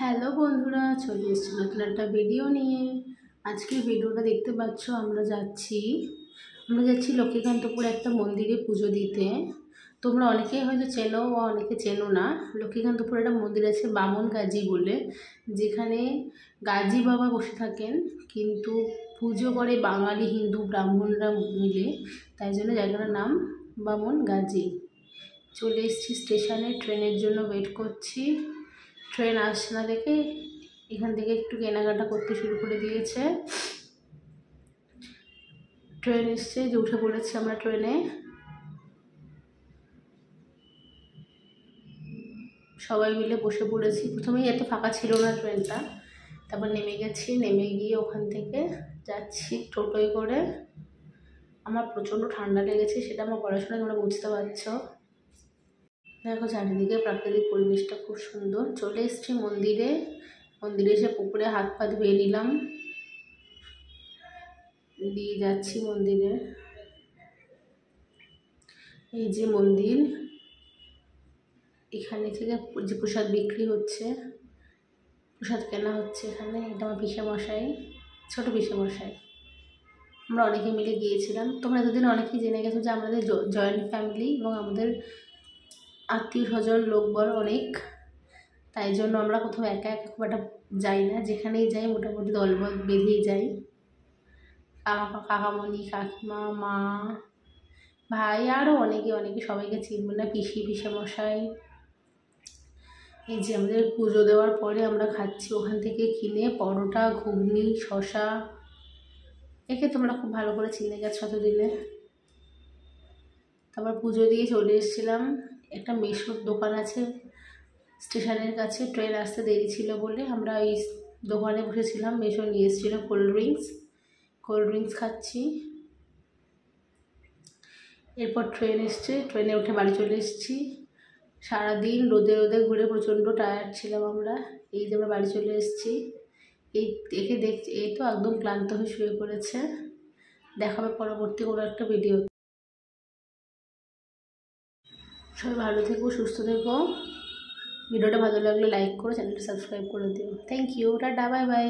Hello বন্ধুরা, চলে এসেছি নতুন একটা ভিডিও নিয়ে। আজকের ভিডিওটা দেখতে পাচ্ছ, আমরা যাচ্ছি লক্ষ্মীকান্তপুরে একটা মন্দিরে পুজো দিতে। তোমরা অনেকেই হয়তো চেনো বা অনেকে চেনো না। লক্ষ্মীকান্তপুরে একটা মন্দির আছে বামন গাজি বলে, যেখানে গাজি বাবা বসে থাকেন, কিন্তু পুজো করে বাঙালি হিন্দু ব্রাহ্মণরা মিলে, তাই জন্য জায়গাটার নাম বামন গাজি। চলে এসেছি স্টেশনে, ট্রেনের জন্য ওয়েট করছি। ট্রেন আসছে না দেখে এখান থেকে একটু কেনাকাটা করতে শুরু করে দিয়েছে। ট্রেন এসছে, যে উঠে পড়েছি আমরা ট্রেনে। সবাই মিলে বসে পড়েছি। প্রথমেই এত ফাঁকা ছিল না ট্রেনটা, তারপর নেমে গেছি। নেমে গিয়ে ওখান থেকে যাচ্ছি টোটোয় করে। আমার প্রচণ্ড ঠান্ডা লেগেছে, সেটা আমার পড়াশোনায় তোমরা বুঝতে পারছো। দেখো চারিদিকে প্রাকৃতিক পরিবেশটা খুব সুন্দর। চলে এসছি মন্দিরে এসে পুকুরে হাত পা ধুয়ে নিলাম, দিয়ে যাচ্ছি মন্দিরে। এই যে মন্দির, এখানে থেকে যে প্রসাদ বিক্রি হচ্ছে, প্রসাদ কেনা হচ্ছে এখানে। এটা আমার পিসেমশাই, ছোটো পিসেমশাই। আমরা অনেকে মিলে গিয়েছিলাম। তোমরা এতদিন অনেকেই জেনে গেছো যে আমাদের জয়েন্ট ফ্যামিলি এবং আমাদের আত্মীয় স্বজন লোকবল অনেক, তাই জন্য আমরা কোথাও একা একা খুব একটা যাই না। যেখানেই যাই মোটামুটি দলবল বেঁধেই যাই। কাকামণি, কাকিমা, মা, ভাই, আরও অনেকে সবাইকে চিনবে না, পিসেমশাই। এই যে আমাদের পুজো দেওয়ার পরে আমরা খাচ্ছি ওখান থেকে কিনে পরোটা, ঘুগনি, শশা। একে তোমরা খুব ভালো করে চিনে গেছো এতদিনে। তারপর পুজো দিয়ে চলে এসেছিলাম। একটা মেশোর দোকান আছে স্টেশনের কাছে, ট্রেন আসতে দেরি ছিল বলে আমরা এই দোকানে বসেছিলাম। মেশো নিয়ে এসেছিলো কোল্ড ড্রিঙ্কস খাচ্ছি। এরপর ট্রেন এসছে, ট্রেনে উঠে বাড়ি চলে এসেছি। সারাদিন রোদে ঘুরে প্রচণ্ড টায়ার্ড ছিলাম আমরা। এই যে আমরা বাড়ি চলে এসেছি। একে দেখছি, এই তো একদম ক্লান্ত হয়ে শুয়ে পড়েছে। দেখাবে পরবর্তী কোনো একটা ভিডিও। সবাই ভালো থেকো, সুস্থ থেকো। ভিডিওটা ভালো লাগলে লাইক করো, চ্যানেলটা সাবস্ক্রাইব করে দিও। Thank you, tata, bye by.